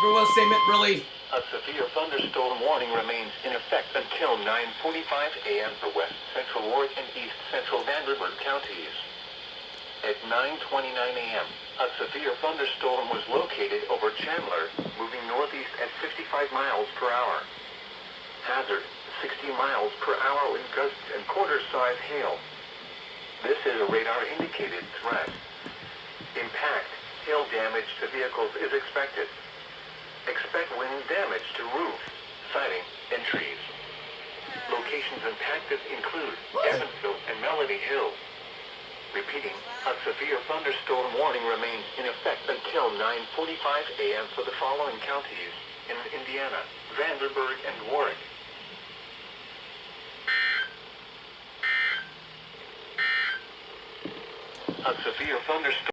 everyone statement really. A severe thunderstorm warning remains in effect until 9:45 a.m. for West Central Warwick and East Central Vanderbilt counties. At 9:29 a.m., a severe thunderstorm was located over Chandler, moving northeast at 55 miles per hour. Hazard, 60 miles per hour with gusts and quarter-size hail. This is a radar-indicated threat. Impact, hail damage to vehicles is expected. Expect wind damage to roofs, siding, and trees. Locations impacted include Evansville and Melody Hill. Repeating, a severe thunderstorm warning remains in effect until 9:45 a.m. for the following counties in Indiana, Vanderbilt, and Warwick. A severe thunderstorm